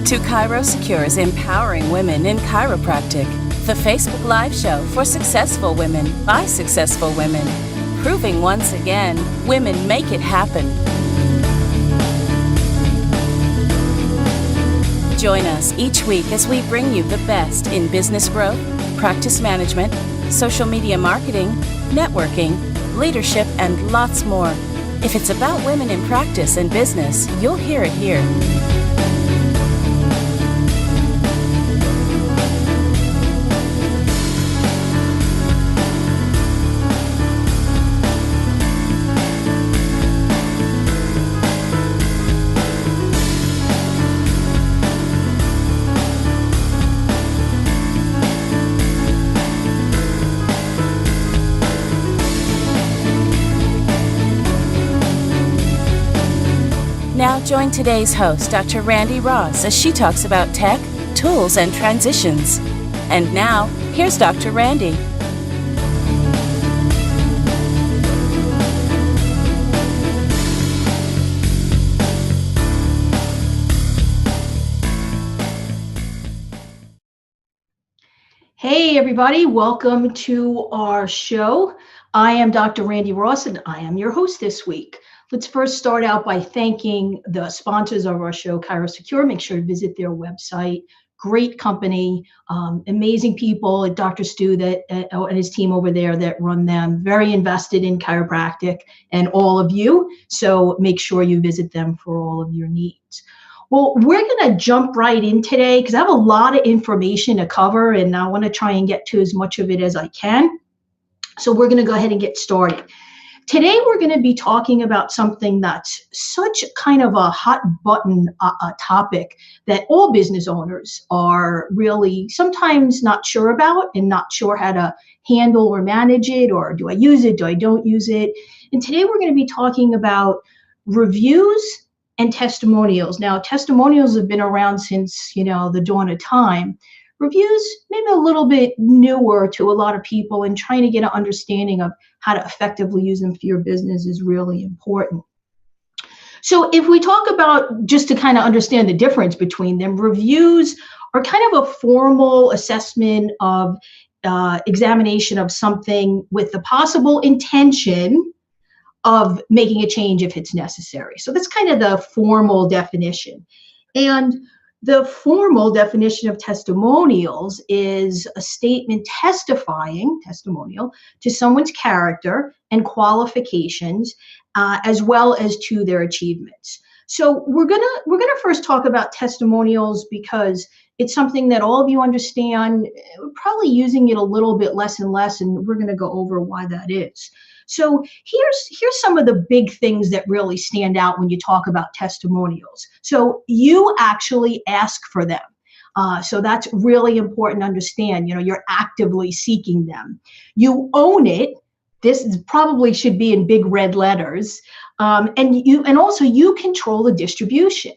to ChiroSecure's Empowering Women in Chiropractic, the Facebook Live show for successful women by successful women, proving once again, women make it happen. Join us each week as we bring you the best in business growth, practice management, social media marketing, networking, leadership, and lots more. If it's about women in practice and business, you'll hear it here. Now join today's host, Dr. Randi Ross, as she talks about tech, tools, and transitions. And now, here's Dr. Randi. Hey everybody, welcome to our show. I am Dr. Randi Ross and I am your host this week. Let's first start out by thanking the sponsors of our show, ChiroSecure. Make sure to visit their website. Great company, amazing people, Dr. Stu and his team over there that run them. Very invested in chiropractic and all of you. So make sure you visit them for all of your needs. Well, we're going to jump right in today because I have a lot of information to cover and I want to try and get to as much of it as I can. So we're going to go ahead and get started. Today, we're going to be talking about something that's such kind of a hot button topic that all business owners are really sometimes not sure about and not sure how to handle or manage it, or do I use it, do I don't use it? And today we're going to be talking about reviews and testimonials. Now, testimonials have been around since, the dawn of time. Reviews, maybe a little bit newer to a lot of people, and trying to get an understanding of how to effectively use them for your business is really important. So if we talk about, just to kind of understand the difference between them, reviews are kind of a formal assessment of examination of something with the possible intention of making a change if it's necessary. So that's kind of the formal definition. And the formal definition of testimonials is a statement testimonial, to someone's character and qualifications, as well as to their achievements. So we're gonna first talk about testimonials because it's something that all of you understand. We're probably using it a little bit less and less, and we're gonna go over why that is. So here's some of the big things that really stand out when you talk about testimonials. So you actually ask for them. So that's really important to understand. You're actively seeking them. You own it. This probably should be in big red letters. And also you control the distribution.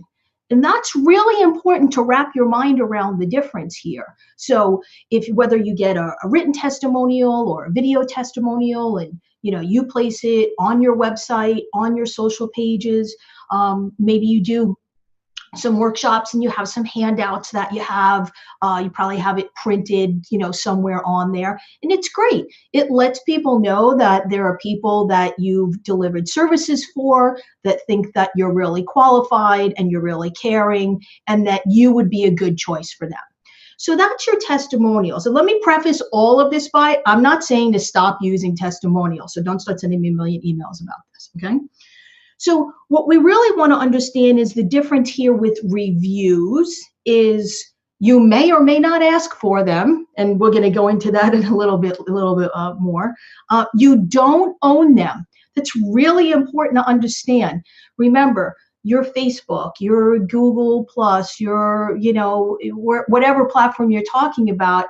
And that's really important to wrap your mind around the difference here. So whether you get a written testimonial or a video testimonial, and you place it on your website, on your social pages, maybe you do some workshops and you have some handouts that you have, you probably have it printed, somewhere on there. And it's great. It lets people know that there are people that you've delivered services for that think that you're really qualified and you're really caring and that you would be a good choice for them. So that's your testimonials. So let me preface all of this by, I'm not saying to stop using testimonials. So don't start sending me a million emails about this, okay? So what we really want to understand is the difference here with reviews is you may or may not ask for them, and we're going to go into that in a little bit more. You don't own them. That's really important to understand. Remember, your Facebook, your Google Plus, your, whatever platform you're talking about,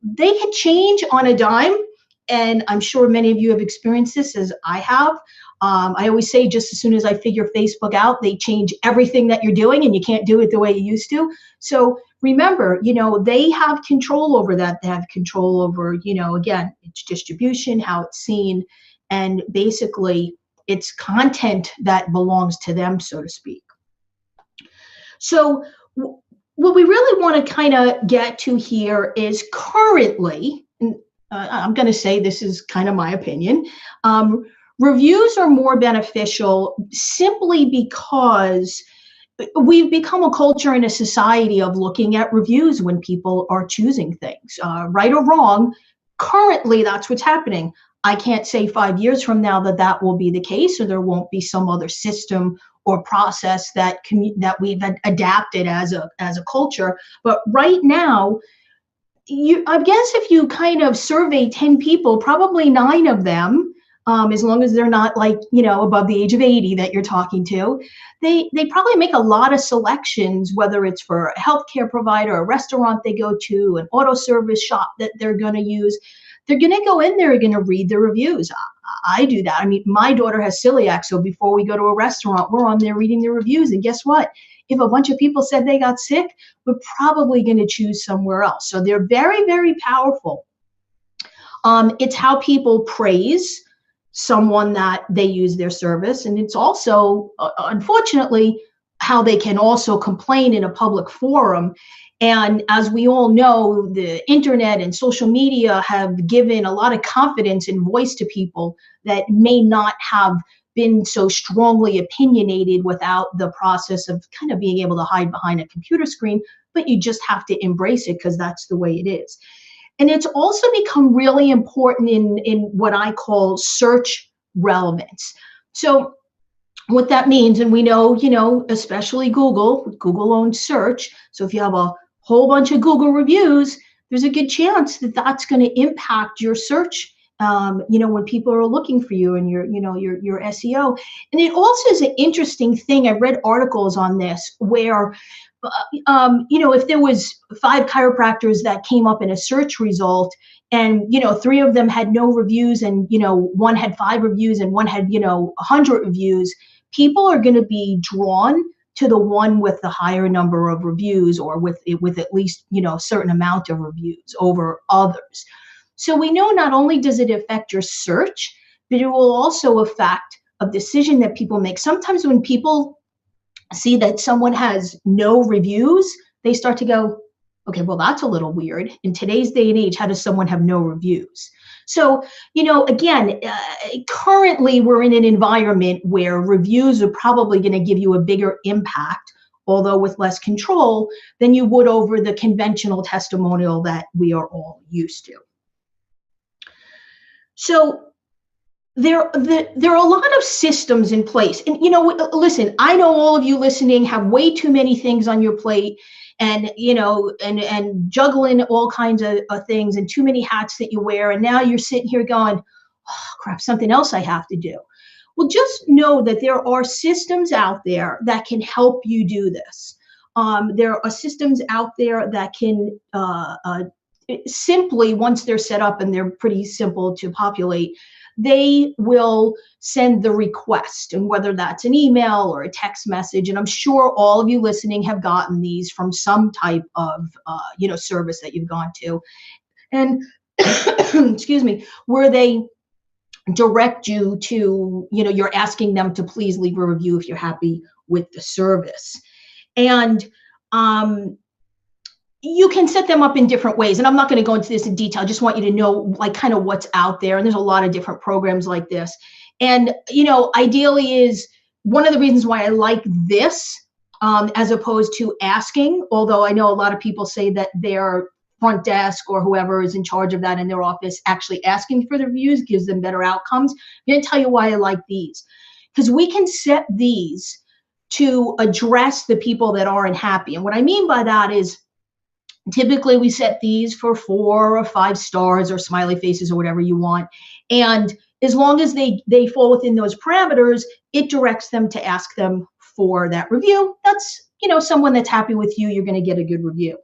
they can change on a dime. And I'm sure many of you have experienced this as I have. I always say just as soon as I figure Facebook out, they change everything that you're doing and you can't do it the way you used to. So remember, they have control over that. They have control over, again, its distribution, how it's seen, and basically it's content that belongs to them, so to speak. So what we really want to kind of get to here is currently, and I'm going to say this is kind of my opinion, reviews are more beneficial simply because we've become a culture and a society of looking at reviews when people are choosing things, right or wrong. Currently, that's what's happening. I can't say 5 years from now that that will be the case, or there won't be some other system or process that we've adapted as a culture. But right now, I guess if you kind of survey 10 people, probably 9 of them, as long as they're not like, above the age of 80 that you're talking to, they probably make a lot of selections, whether it's for a healthcare provider, a restaurant they go to, an auto service shop that they're going to use. They're going to go in there, going to read the reviews. I do that. I mean, my daughter has celiac, so before we go to a restaurant, we're on there reading the reviews. And guess what? If a bunch of people said they got sick, we're probably going to choose somewhere else. So they're very, very powerful. It's how people praise someone that they use their service. And it's also, unfortunately, how they can also complain in a public forum. And as we all know, the internet and social media have given a lot of confidence and voice to people that may not have been so strongly opinionated without the process of kind of being able to hide behind a computer screen, but you just have to embrace it because that's the way it is. And it's also become really important in what I call search relevance. So what that means, and we know, especially Google owns search. So if you have a whole bunch of Google reviews, there's a good chance that that's going to impact your search, when people are looking for you and your SEO. And it also is an interesting thing. I read articles on this where, if there was 5 chiropractors that came up in a search result and, 3 of them had no reviews and, one had 5 reviews and one had, 100 reviews, people are going to be drawn to the one with the higher number of reviews or with at least, a certain amount of reviews over others. So we know not only does it affect your search, but it will also affect a decision that people make. Sometimes when people see that someone has no reviews, they start to go, okay, well, that's a little weird. In today's day and age, how does someone have no reviews? So, again, currently we're in an environment where reviews are probably going to give you a bigger impact, although with less control, than you would over the conventional testimonial that we are all used to. So there are a lot of systems in place. And, listen, I know all of you listening have way too many things on your plate and, and juggling all kinds of things and too many hats that you wear. And now you're sitting here going, oh, crap, something else I have to do. Well, just know that there are systems out there that can help you do this. There are systems out there that can simply, once they're set up and they're pretty simple to populate, they will send the request, and whether that's an email or a text message. And I'm sure all of you listening have gotten these from some type of, service that you've gone to. And excuse me, where they direct you to, you're asking them to please leave a review if you're happy with the service. And you can set them up in different ways. And I'm not going to go into this in detail. I just want you to know like kind of what's out there. And there's a lot of different programs like this. And, ideally is one of the reasons why I like this as opposed to asking, although I know a lot of people say that their front desk or whoever is in charge of that in their office actually asking for the reviews gives them better outcomes. I'm going to tell you why I like these. Because we can set these to address the people that aren't happy. And what I mean by that is, typically we set these for 4 or 5 stars or smiley faces or whatever you want. And as long as they fall within those parameters, it directs them to ask them for that review. That's, someone that's happy with you, you're going to get a good review.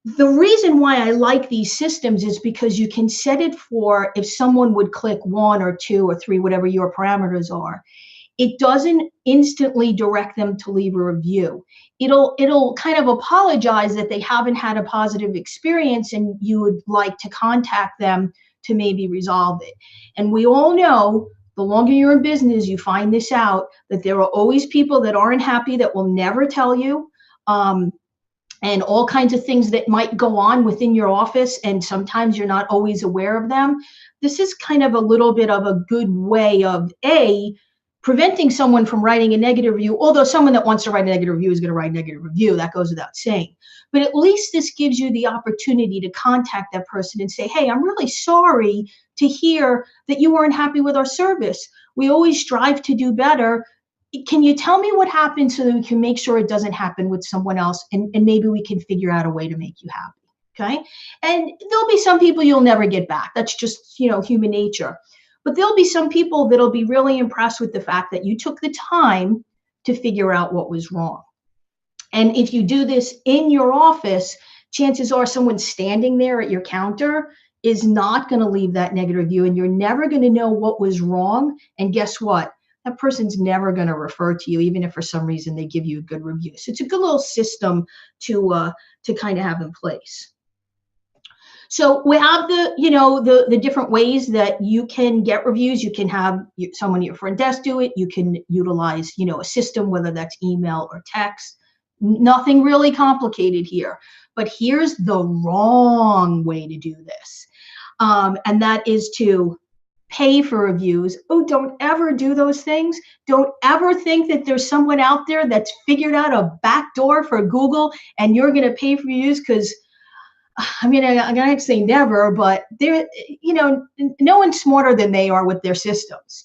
The reason why I like these systems is because you can set it for if someone would click 1 or 2 or 3, whatever your parameters are. It doesn't instantly direct them to leave a review. It'll kind of apologize that they haven't had a positive experience and you would like to contact them to maybe resolve it. And we all know the longer you're in business, you find this out, that there are always people that aren't happy that will never tell you. and all kinds of things that might go on within your office, and sometimes you're not always aware of them. This is kind of a little bit of a good way of preventing someone from writing a negative review, although someone that wants to write a negative review is going to write a negative review. That goes without saying. But at least this gives you the opportunity to contact that person and say, hey, I'm really sorry to hear that you weren't happy with our service. We always strive to do better. Can you tell me what happened so that we can make sure it doesn't happen with someone else, and maybe we can figure out a way to make you happy, okay? And there'll be some people you'll never get back. That's just, human nature. But there'll be some people that'll be really impressed with the fact that you took the time to figure out what was wrong. And if you do this in your office, chances are someone standing there at your counter is not going to leave that negative review, and you're never going to know what was wrong. And guess what? That person's never going to refer to you, even if for some reason they give you a good review. So it's a good little system to kind of have in place. So we have the different ways that you can get reviews. You can have someone at your front desk do it. You can utilize, a system, whether that's email or text. Nothing really complicated here. But here's the wrong way to do this. And that is to pay for reviews. Oh, don't ever do those things. Don't ever think that there's someone out there that's figured out a back door for Google and you're going to pay for reviews, because I'm going to say never, but they're, no one's smarter than they are with their systems.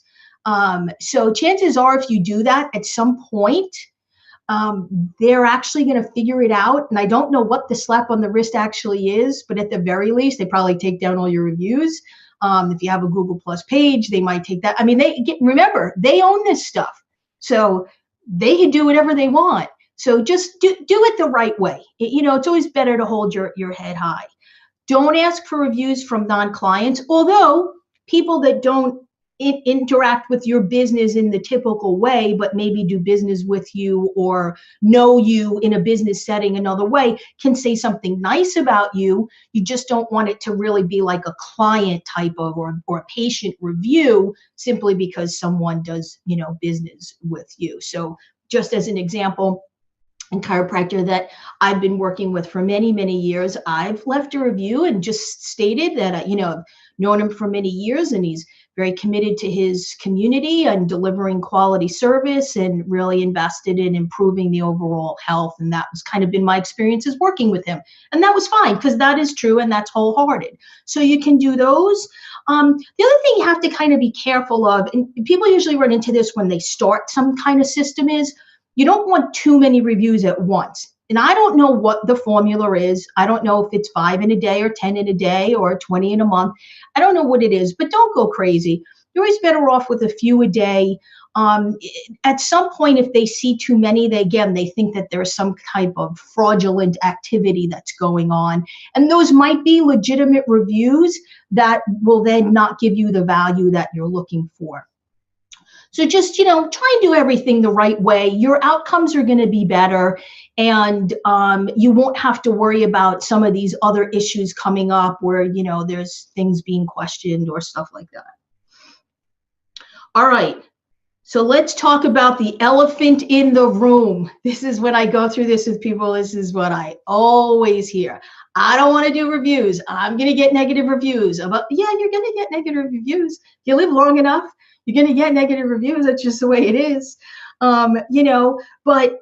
So chances are, if you do that at some point, they're actually going to figure it out. And I don't know what the slap on the wrist actually is, but at the very least, they probably take down all your reviews. If you have a Google Plus page, they might take that. Remember, they own this stuff. So they can do whatever they want. So just do it the right way. It's always better to hold your head high. Don't ask for reviews from non-clients, although people that don't interact with your business in the typical way, but maybe do business with you or know you in a business setting another way, can say something nice about you. You just don't want it to really be like a client type of or a patient review, simply because someone does, business with you. So just as an example, a chiropractor that I've been working with for many, many years, I've left a review and just stated that, I've known him for many years, and he's very committed to his community and delivering quality service and really invested in improving the overall health. And that was kind of been my experiences working with him. And that was fine, because that is true and that's wholehearted. So you can do those. The other thing you have to kind of be careful of, and people usually run into this when they start some kind of system, is you don't want too many reviews at once. And I don't know what the formula is. I don't know if it's 5 in a day or 10 in a day or 20 in a month. I don't know what it is, but don't go crazy. You're always better off with a few a day. At some point, if they see too many, they think that there's some type of fraudulent activity that's going on. And those might be legitimate reviews that will then not give you the value that you're looking for. So just, try and do everything the right way. Your outcomes are going to be better, and you won't have to worry about some of these other issues coming up where, there's things being questioned or stuff like that. All right. So let's talk about the elephant in the room. This is when I go through this with people. This is what I always hear. I don't want to do reviews. I'm going to get negative reviews. You're going to get negative reviews. If you live long enough, you're going to get negative reviews. That's just the way it is. But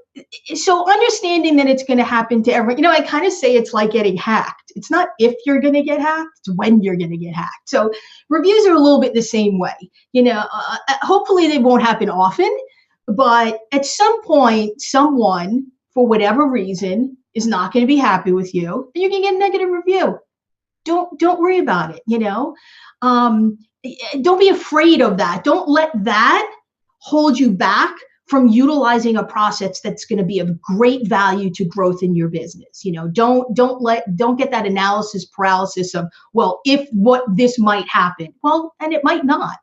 so understanding that it's going to happen to everyone, I kind of say it's like getting hacked. It's not if you're going to get hacked, it's when you're going to get hacked. So reviews are a little bit the same way. Hopefully they won't happen often, but at some point, someone, for whatever reason, is not going to be happy with you, and you can get a negative review. Don't worry about it. Don't be afraid of that. Don't let that hold you back from utilizing a process that's going to be of great value to growth in your business. Don't get that analysis paralysis of, well, if this might happen. Well, and it might not,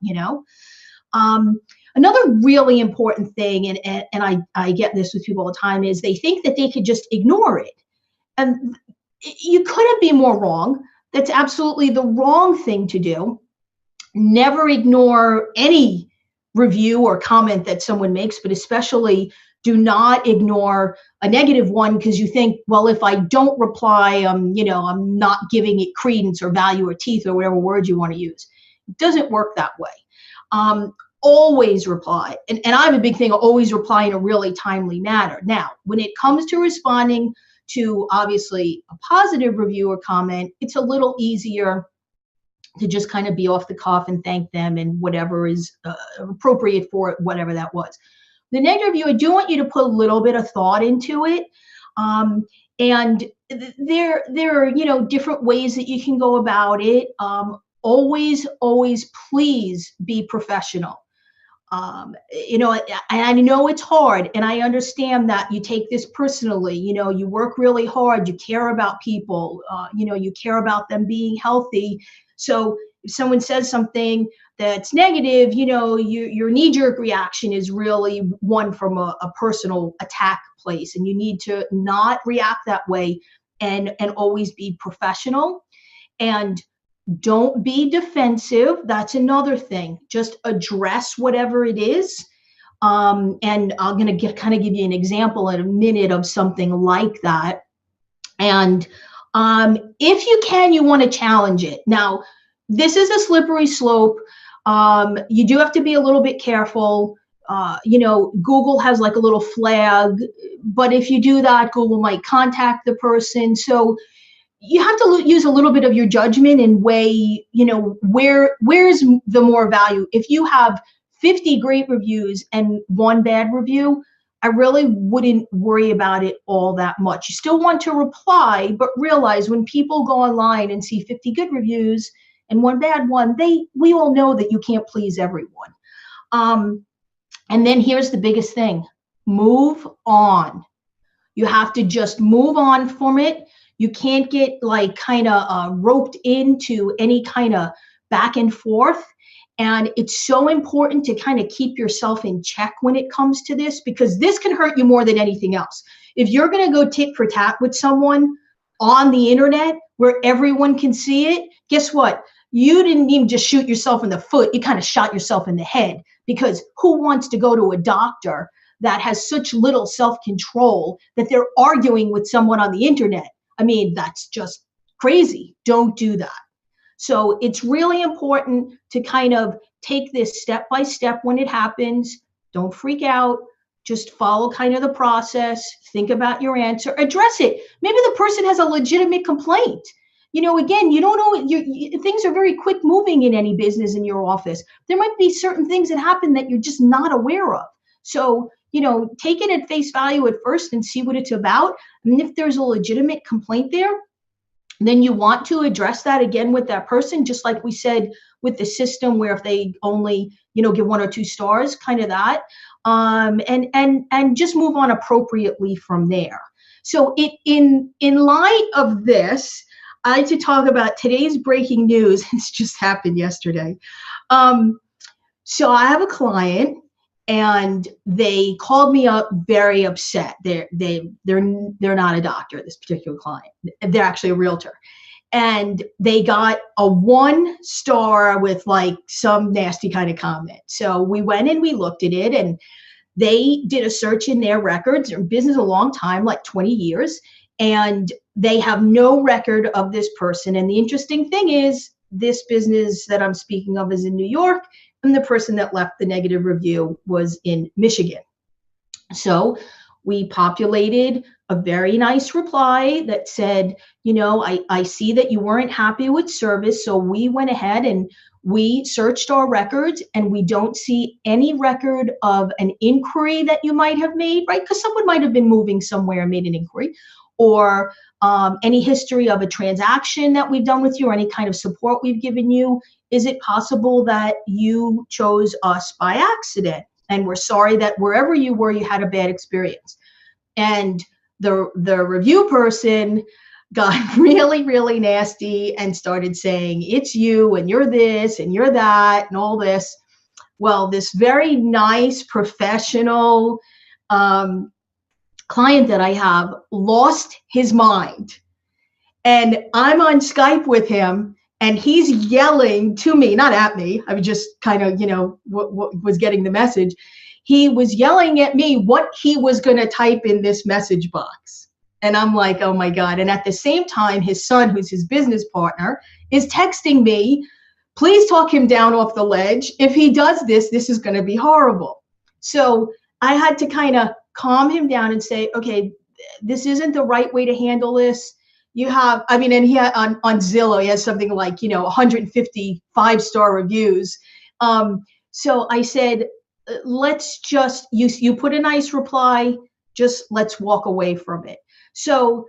Another really important thing, and I get this with people all the time, is they think that they could just ignore it. And you couldn't be more wrong. That's absolutely the wrong thing to do. Never ignore any review or comment that someone makes, but especially Do not ignore a negative one because you think, well, if I don't reply, I'm not giving it credence or value or teeth or whatever word you want to use. It doesn't work that way. Always reply. And I have a big thing of always reply in a really timely manner. Now, when it comes to responding to obviously a positive review or comment, it's a little easier to just kind of be off the cuff and thank them and whatever is appropriate for it, whatever that was. The negative review, I do want you to put a little bit of thought into it. And there are, different ways that you can go about it. Always, please be professional. And I know it's hard, and I understand that you take this personally. You work really hard, you care about people, you care about them being healthy. So if someone says something that's negative, your knee-jerk reaction is really one from a personal attack place, and you need to not react that way and always be professional. And don't be defensive. That's another thing. Just address whatever it is. And I'm going to kind of give you an example in a minute of something like that. And if you can, you want to challenge it. Now, this is a slippery slope. You do have to be a little bit careful. Google has like a little flag, but if you do that, Google might contact the person. So you have to use a little bit of your judgment and weigh, where's the more value. If you have 50 great reviews and one bad review, I really wouldn't worry about it all that much. You still want to reply, but realize when people go online and see 50 good reviews and one bad one, we all know that you can't please everyone. And then here's the biggest thing: move on. You have to just move on from it. You can't get roped into any kind of back and forth. And it's so important to kind of keep yourself in check when it comes to this, because this can hurt you more than anything else. If you're going to go tit for tat with someone on the internet where everyone can see it, guess what? You didn't even just shoot yourself in the foot. You kind of shot yourself in the head, because who wants to go to a doctor that has such little self-control that they're arguing with someone on the internet? I mean, that's just crazy. Don't do that. So it's really important to kind of take this step by step when it happens. Don't freak out. Just follow kind of the process. Think about your answer. Address it. Maybe the person has a legitimate complaint. Again, you don't know. Things are very quick moving in any business in your office. There might be certain things that happen that you're just not aware of. So take it at face value at first and see what it's about. And if there's a legitimate complaint there, then you want to address that again with that person, just like we said with the system, where if they only, give 1 or 2 stars, kind of that, and just move on appropriately from there. So in light of this, I like to talk about today's breaking news. It's just happened yesterday. So I have a client, and they called me up very upset. They're not a doctor, this particular client. They're actually a realtor. And they got a 1 star with some nasty kind of comment. So we went and we looked at it, and they did a search in their records. They're in business a long time, 20 years, and they have no record of this person. And the interesting thing is, this business that I'm speaking of is in New York, and the person that left the negative review was in Michigan. So we populated a very nice reply that said, I see that you weren't happy with service. So we went ahead and we searched our records, and we don't see any record of an inquiry that you might have made, right? Because someone might have been moving somewhere and made an inquiry, or any history of a transaction that we've done with you, or any kind of support we've given you. Is it possible that you chose us by accident? And we're sorry that wherever you were, you had a bad experience. And the review person got really, really nasty and started saying, it's you, and you're this, and you're that, and all this. Well, this very nice, professional client that I have lost his mind. And I'm on Skype with him, and he's yelling to me, not at me. I was just kind of, was getting the message. he was yelling at me what he was going to type in this message box. And I'm like, oh my God. And at the same time, his son, who's his business partner, is texting me, please talk him down off the ledge. If he does this, this is going to be horrible. So I had to kind of calm him down and say, okay, this isn't the right way to handle this. You have, I mean, and he had on Zillow, he has something like, 150 5-star reviews. So I said, let's just, you put a nice reply, just let's walk away from it. So,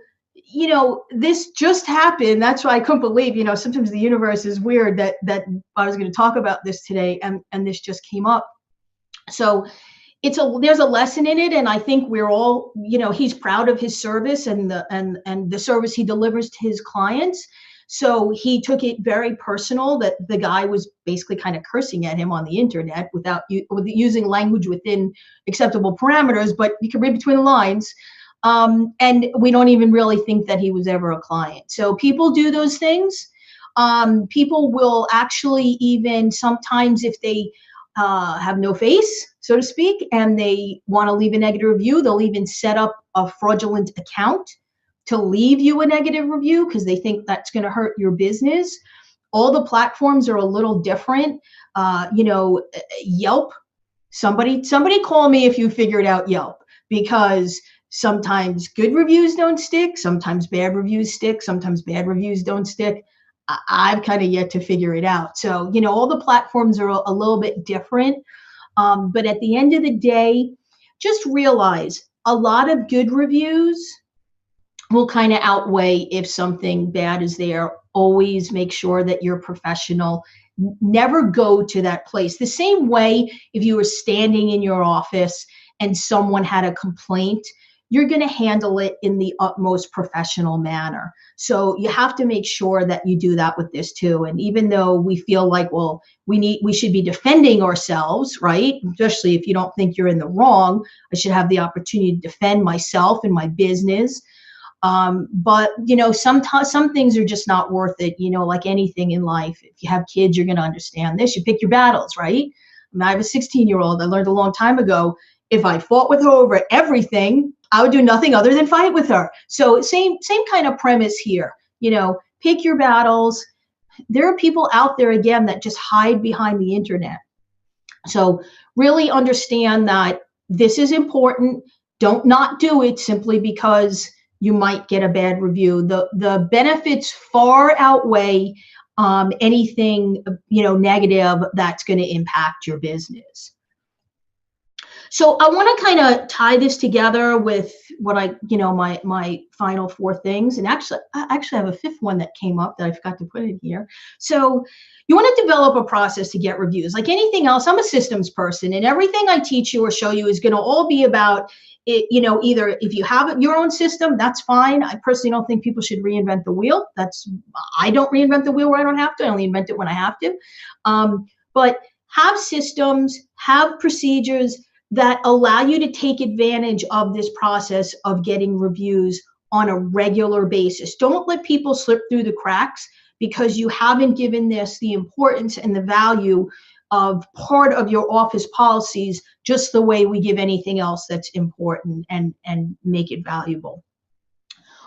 this just happened. That's why I couldn't believe, sometimes the universe is weird that I was going to talk about this today and this just came up. So there's a lesson in it. And I think we're all, he's proud of his service and the service he delivers to his clients. So he took it very personal that the guy was basically kind of cursing at him on the internet with using language within acceptable parameters, but you can read between the lines. And we don't even really think that he was ever a client. So people do those things. People will actually even sometimes if they have no face, so to speak, and they want to leave a negative review, they'll even set up a fraudulent account to leave you a negative review because they think that's going to hurt your business. All the platforms are a little different. Yelp, somebody call me if you figured out Yelp, because sometimes good reviews don't stick, sometimes bad reviews stick, sometimes bad reviews don't stick. I've kind of yet to figure it out. So, all the platforms are a little bit different. But at the end of the day, just realize a lot of good reviews will kind of outweigh if something bad is there. Always make sure that you're professional. Never go to that place. The same way if you were standing in your office and someone had a complaint, you're going to handle it in the utmost professional manner. So you have to make sure that you do that with this too. And even though we feel like, well, we should be defending ourselves, right? Especially if you don't think you're in the wrong, I should have the opportunity to defend myself and my business. But sometimes some things are just not worth it. Like anything in life, if you have kids, you're going to understand this. You pick your battles, right? I have a 16-year-old. I learned a long time ago, if I fought with her over everything, I would do nothing other than fight with her. So same kind of premise here. Pick your battles. There are people out there, again, that just hide behind the internet. So really understand that this is important. Don't not do it simply because you might get a bad review. The benefits far outweigh anything negative that's going to impact your business. So I want to kind of tie this together with what my final 4 things. And actually, I have a 5th one that came up that I forgot to put in here. So you want to develop a process to get reviews. Like anything else, I'm a systems person, and everything I teach you or show you is going to all be about it, either if you have your own system, that's fine. I personally don't think people should reinvent the wheel. I don't reinvent the wheel where I don't have to. I only invent it when I have to. But have systems, have procedures that allow you to take advantage of this process of getting reviews on a regular basis. Don't let people slip through the cracks because you haven't given this the importance and the value of part of your office policies, just the way we give anything else that's important, and make it valuable.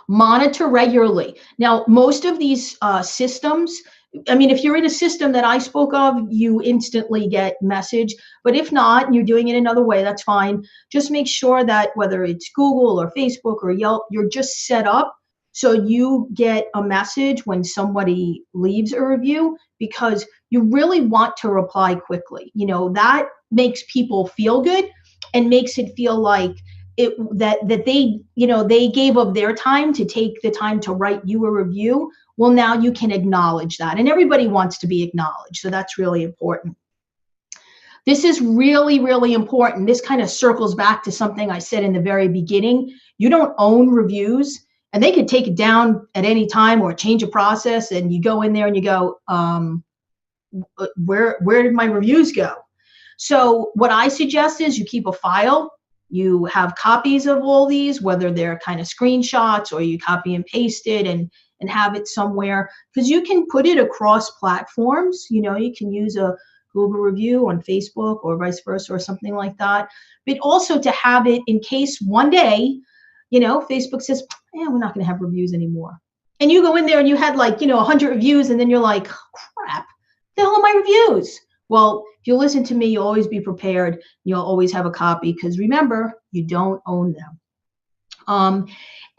Monitor regularly. Now, most of these systems, if you're in a system that I spoke of, you instantly get message. But if not, and you're doing it another way, that's fine. Just make sure that whether it's Google or Facebook or Yelp, you're just set up so you get a message when somebody leaves a review, because you really want to reply quickly. That makes people feel good and makes it feel like that they gave up their time to take the time to write you a review. Well, now you can acknowledge that, and everybody wants to be acknowledged. So that's really important. This is really, really important. This kind of circles back to something I said in the very beginning. You don't own reviews, and they could take it down at any time or change a process, and you go in there and you go, where did my reviews go? So what I suggest is you keep a file. You have copies of all these, whether they're kind of screenshots or you copy and paste it and have it somewhere, because you can put it across platforms. You can use a Google review on Facebook or vice versa or something like that. But also to have it in case one day, Facebook says, we're not going to have reviews anymore. And you go in there and you had 100 reviews, and then you're like, crap, the hell are my reviews? Well, if you listen to me, you'll always be prepared. You'll always have a copy, because remember, you don't own them.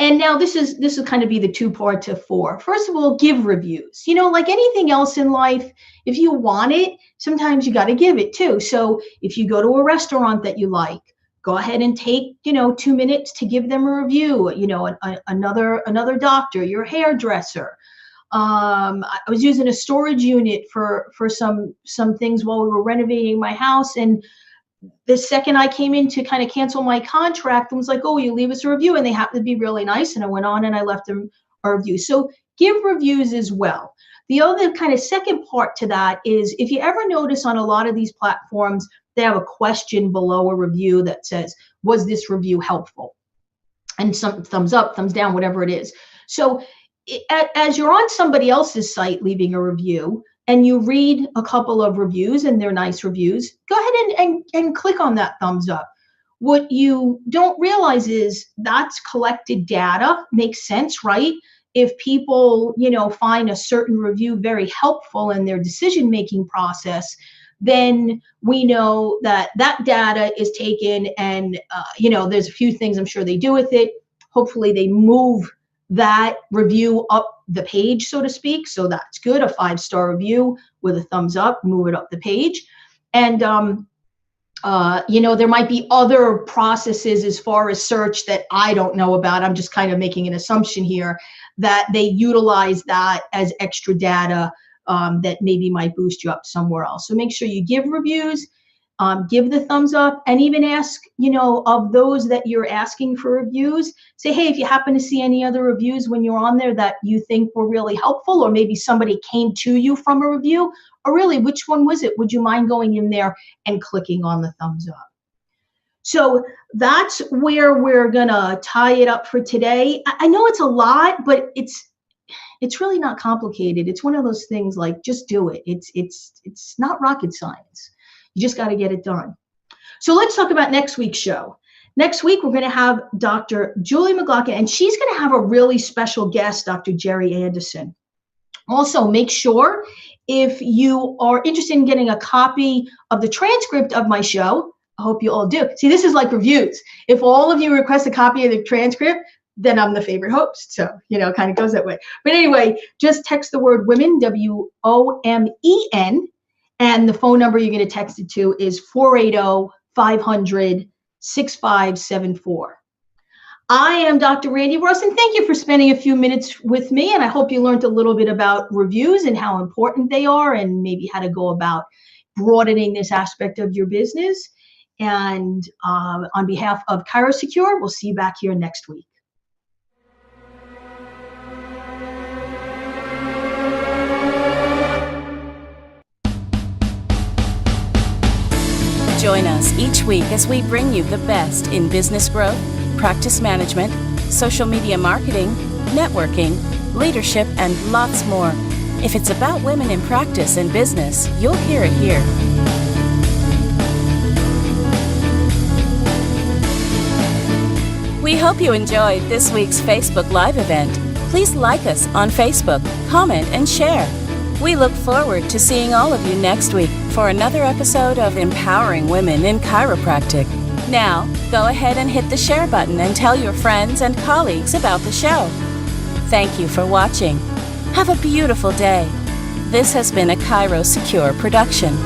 And now this will kind of be the 2-part to 4. First of all, give reviews. Like anything else in life, if you want it, sometimes you got to give it too. So if you go to a restaurant that you like, go ahead and take, 2 minutes to give them a review. Another doctor, your hairdresser. I was using a storage unit for some things while we were renovating my house, and the second I came in to kind of cancel my contract, and was like, "Oh, you leave us a review," and they happened to be really nice, and I went on and I left them a review. So give reviews as well. The other kind of second part to that is, if you ever notice on a lot of these platforms, they have a question below a review that says, "Was this review helpful?" And some thumbs up, thumbs down, whatever it is. So as you're on somebody else's site leaving a review, and you read a couple of reviews and they're nice reviews, go ahead and click on that thumbs up. What you don't realize is that's collected data. Makes sense, right? If people, find a certain review very helpful in their decision-making process, then we know that data is taken, and, there's a few things I'm sure they do with it. Hopefully they move that review up the page, so to speak. So that's good. A 5-star review with a thumbs up, move it up the page. And, there might be other processes as far as search that I don't know about. I'm just kind of making an assumption here that they utilize that as extra data that maybe might boost you up somewhere else. So make sure you give reviews, give the thumbs up, and even ask, of those that you're asking for reviews, say, hey, if you happen to see any other reviews when you're on there that you think were really helpful, or maybe somebody came to you from a review, or really, which one was it? Would you mind going in there and clicking on the thumbs up? So that's where we're gonna tie it up for today. I know it's a lot, but it's really not complicated. It's one of those things like, just do it. It's not rocket science. You just got to get it done. So let's talk about next week's show. Next week, we're going to have Dr. Julie McLaughlin, and she's going to have a really special guest, Dr. Jerry Anderson. Also, make sure, if you are interested in getting a copy of the transcript of my show, I hope you all do. See, this is like reviews. If all of you request a copy of the transcript, then I'm the favorite host. So, it kind of goes that way. But anyway, just text the word women, WOMEN, and the phone number you're going to text it to is 480-500-6574. I am Dr. Randi Ross, and thank you for spending a few minutes with me. And I hope you learned a little bit about reviews and how important they are, and maybe how to go about broadening this aspect of your business. And on behalf of ChiroSecure, we'll see you back here next week. Join us each week as we bring you the best in business growth, practice management, social media marketing, networking, leadership, and lots more. If it's about women in practice and business, you'll hear it here. We hope you enjoyed this week's Facebook Live event. Please like us on Facebook, comment, and share. We look forward to seeing all of you next week for another episode of Empowering Women in Chiropractic. Now, go ahead and hit the share button and tell your friends and colleagues about the show. Thank you for watching. Have a beautiful day. This has been a ChiroSecure production.